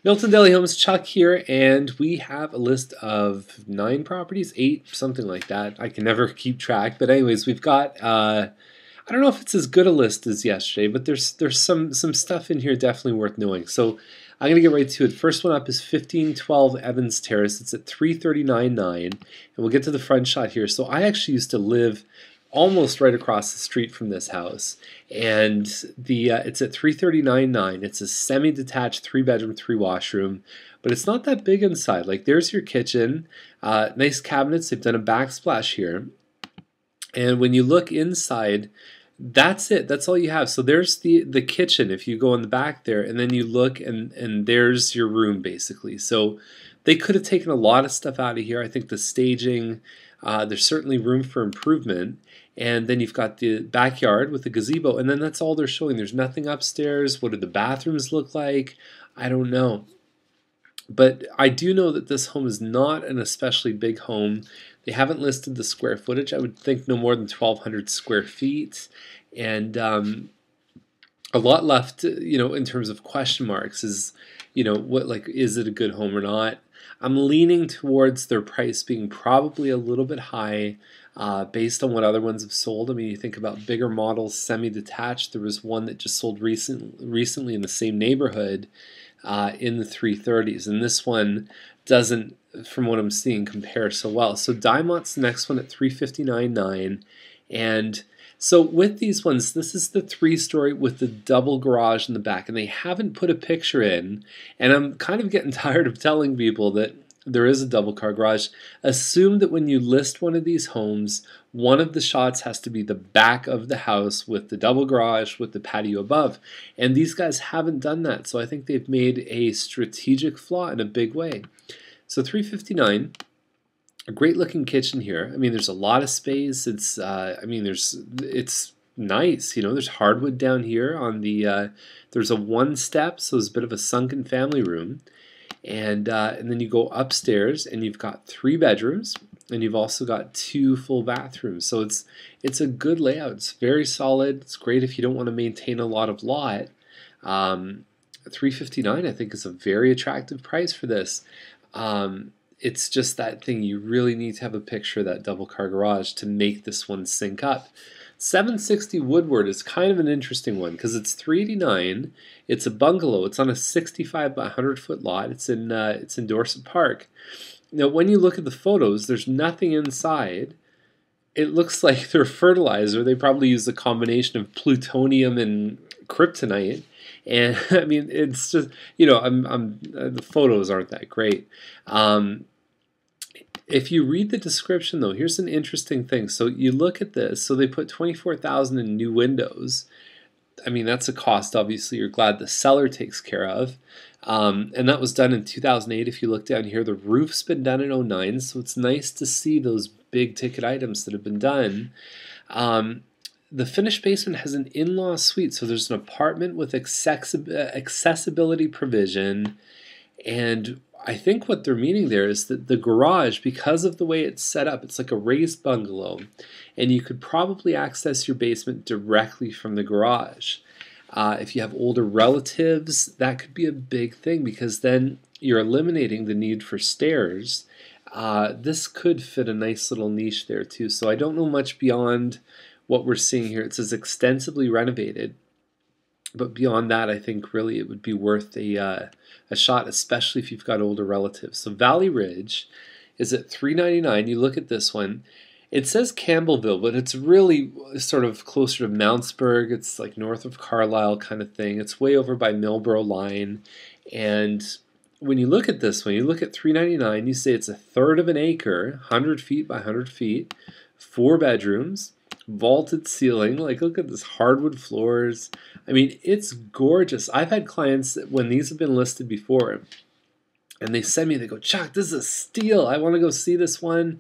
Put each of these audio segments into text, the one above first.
Milton Daily Homes, Chuck here, and we have a list of 9 properties, 8, something like that. I can never keep track, but anyways, we've got, I don't know if it's as good a list as yesterday, but there's some stuff in here definitely worth knowing. So I'm going to get right to it. First one up is 1512 Evans Terrace. It's at 339.9, and we'll get to the front shot here. So I actually used to live almost right across the street from this house, and it's at 339.9. It's a semi-detached 3-bedroom, 3-washroom, but it's not that big inside. Like, there's your kitchen, nice cabinets. They've done a backsplash here, and when you look inside, that's it. That's all you have. So there's the kitchen if you go in the back there, and then you look and there's your room basically. So they could have taken a lot of stuff out of here. I think the staging, there's certainly room for improvement. And then you've got the backyard with the gazebo, and then that's all they're showing. There's nothing upstairs. What do the bathrooms look like? I don't know. But I do know that this home is not an especially big home. They haven't listed the square footage. I would think no more than 1,200 square feet. And a lot left, in terms of question marks is, is it a good home or not? I'm leaning towards their price being probably a little bit high based on what other ones have sold. I mean, you think about bigger models, semi-detached. There was one that just sold recently in the same neighborhood in the 330s, and this one doesn't, from what I'm seeing, compare so well. So Diamond's the next one at 359.9, and so with these ones, this is the 3-story with the double garage in the back, and they haven't put a picture in, and I'm kind of getting tired of telling people that there is a double car garage. Assume that when you list one of these homes, one of the shots has to be the back of the house with the double garage with the patio above, and these guys haven't done that, so I think they've made a strategic flaw in a big way. So 359. A great looking kitchen here. I mean, there's a lot of space. It's it's nice. There's hardwood down here on the. There's a 1-step, so it's a bit of a sunken family room, and then you go upstairs, and you've got 3 bedrooms, and you've also got 2 full bathrooms. So it's a good layout. It's very solid. It's great if you don't want to maintain a lot of lot. 359, I think, is a very attractive price for this. It's just that thing, you really need to have a picture of that double car garage to make this one sync up. 760 Woodward is kind of an interesting one because it's 389. It's a bungalow. It's on a 65 by 100 foot lot. It's in Dorset Park. Now, when you look at the photos, there's nothing inside. It looks like they're fertilizer. They probably use a combination of plutonium and kryptonite. And I mean, it's just, the photos aren't that great. If you read the description, though, here's an interesting thing. So you look at this. So they put $24,000 in new windows. I mean, that's a cost, obviously, you're glad the seller takes care of. And that was done in 2008. If you look down here, the roof's been done in 2009. So it's nice to see those big ticket items that have been done. The finished basement has an in-law suite. So there's an apartment with accessibility provision. And I think what they're meaning there is that the garage, because of the way it's set up, it's like a raised bungalow, and you could probably access your basement directly from the garage. If you have older relatives, that could be a big thing because then you're eliminating the need for stairs. This could fit a nice little niche there too. So I don't know much beyond what we're seeing here. It says extensively renovated. But beyond that, I think really it would be worth a shot, especially if you've got older relatives. So Valley Ridge is at 399. You look at this one. It says Campbellville, but it's really sort of closer to Mountsburg. It's like north of Carlisle kind of thing. It's way over by Millborough line. And when you look at this one, you look at 399, you say it's a third of an acre, 100 feet by 100 feet, 4 bedrooms. Vaulted ceiling, like look at this, hardwood floors. I mean, it's gorgeous. I've had clients that when these have been listed before and they send me, they go, Chuck, this is a steal. I want to go see this one.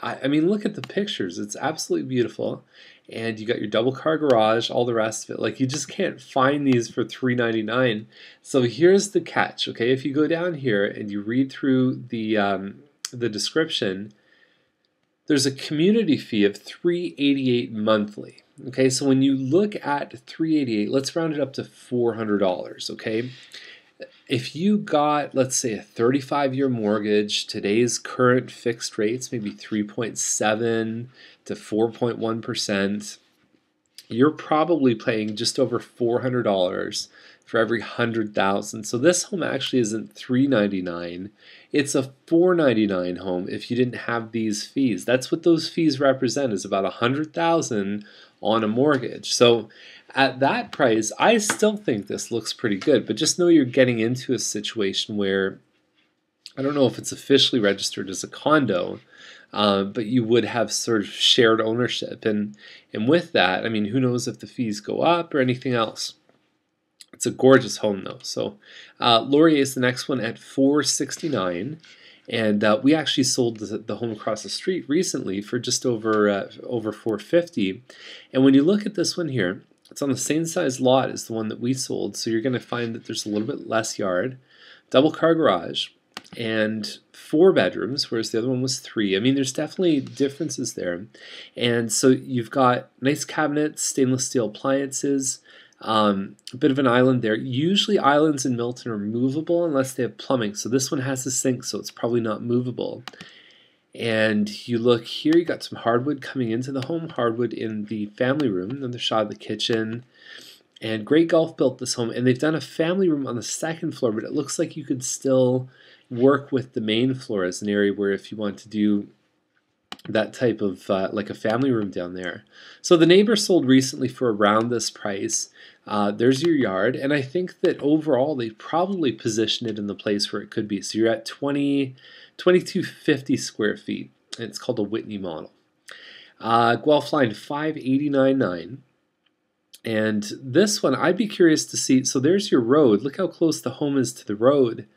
I mean, look at the pictures. It's absolutely beautiful. And you got your double car garage, all the rest of it. Like, you just can't find these for $399. So here's the catch, okay? If you go down here and you read through the description, there's a community fee of $388 monthly. Okay, so when you look at $388, let's round it up to $400. Okay, if you got, let's say, a 35-year mortgage, today's current fixed rates, maybe 3.7 to 4.1%, you're probably paying just over $400 for every 100,000. So this home actually isn't $399. It's a $499 home if you didn't have these fees. That's what those fees represent, is about 100,000 on a mortgage. So at that price, I still think this looks pretty good, but just know you're getting into a situation where I don't know if it's officially registered as a condo, but you would have sort of shared ownership. And with that, I mean, who knows if the fees go up or anything else. It's a gorgeous home though. So Laurier is the next one at $469. And we actually sold the home across the street recently for just over $450. And when you look at this one here, it's on the same size lot as the one that we sold, so you're going to find that there's a little bit less yard, double car garage, and 4 bedrooms, whereas the other one was 3. I mean, there's definitely differences there. And so you've got nice cabinets, stainless steel appliances, a bit of an island there. Usually islands in Milton are movable unless they have plumbing. So this one has a sink, so it's probably not movable. And you look here, you got some hardwood coming into the home, hardwood in the family room, another shot of the kitchen. And Great Gulf built this home, and they've done a family room on the 2nd floor, but it looks like you could still work with the main floor as an area where if you want to do that type of like a family room down there. So the neighbor sold recently for around this price. There's your yard, and I think that overall they probably position it in the place where it could be. So you're at 2250 square feet, and it's called a Whitney Model. Guelph line 589.9. And this one, I'd be curious to see. So there's your road. Look how close the home is to the road.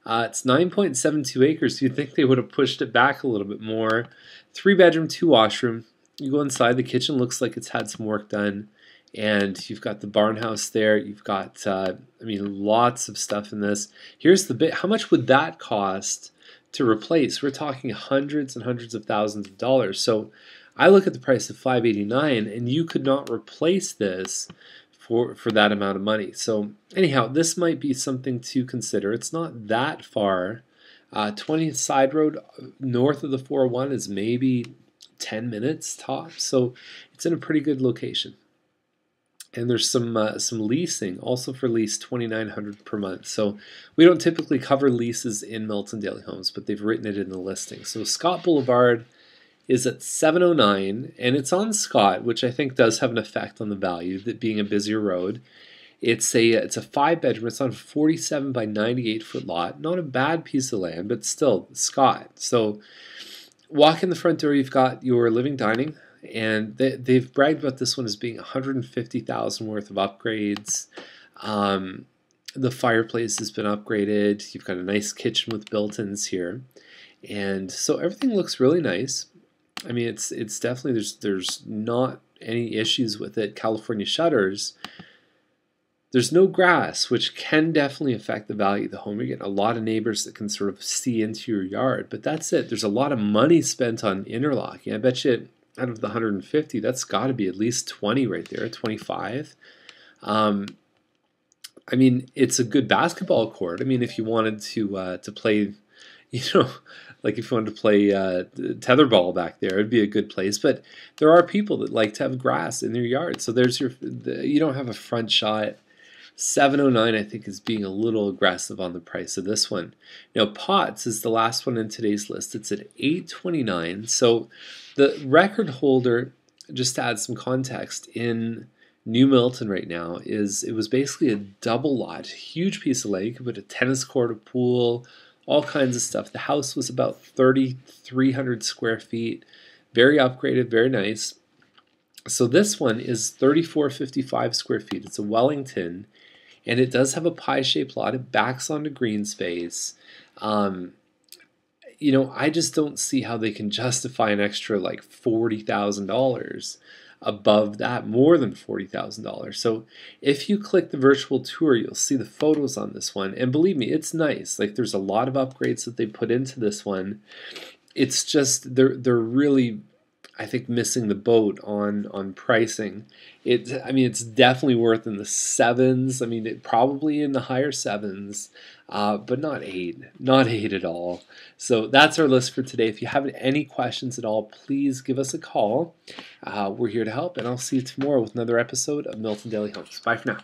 It's 9.72 acres. You'd think they would have pushed it back a little bit more. 3 bedroom, 2 washroom. You go inside, the kitchen looks like it's had some work done. And you've got the barn house there. You've got, I mean, lots of stuff in this. Here's the bit. How much would that cost to replace? We're talking hundreds and hundreds of thousands of dollars. So I look at the price of $589, and you could not replace this for that amount of money. So anyhow, this might be something to consider. It's not that far. 20th Side Road north of the 401 is maybe 10 minutes tops. So it's in a pretty good location. And there's some leasing, also for lease $2,900 per month. So we don't typically cover leases in Milton Daily Homes, but they've written it in the listing. So Scott Boulevard is at 709, and it's on Scott, which I think does have an effect on the value, that being a busier road. It's a 5 bedroom. It's on a 47 by 98 foot lot. Not a bad piece of land, but still Scott. So walk in the front door. You've got your living, dining. And they've bragged about this one as being $150,000 worth of upgrades. The fireplace has been upgraded. You've got a nice kitchen with built-ins here, and so everything looks really nice. I mean, it's definitely, there's not any issues with it. California shutters. There's no grass, which can definitely affect the value of the home. You're getting a lot of neighbors that can sort of see into your yard, but that's it. There's a lot of money spent on interlocking. I bet you, out of the 150, that's got to be at least 20 right there, 25. I mean, it's a good basketball court. I mean, if you wanted to play, you know, like if you wanted to play tetherball back there, it'd be a good place. But there are people that like to have grass in their yard. So there's you don't have a front shot. 709, I think, is being a little aggressive on the price of this one. Now, Potts is the last one in today's list. It's at 829. So the record holder, just to add some context, in New Milton right now it was basically a double lot, huge piece of land. You could put a tennis court, a pool, all kinds of stuff. The house was about 3,300 square feet, very upgraded, very nice. So this one is 3,455 square feet. It's a Wellington, and it does have a pie-shaped lot. It backs onto green space. You know, I just don't see how they can justify an extra like $40,000 above that, more than $40,000. So if you click the virtual tour, you'll see the photos on this one. And believe me, it's nice. Like, there's a lot of upgrades that they put into this one. It's just they're really I think missing the boat on pricing. I mean, it's definitely worth in the sevens. I mean, probably in the higher sevens, but not eight, not eight at all. So that's our list for today. If you have any questions at all, please give us a call. We're here to help, and I'll see you tomorrow with another episode of Milton Daily Homes. Bye for now.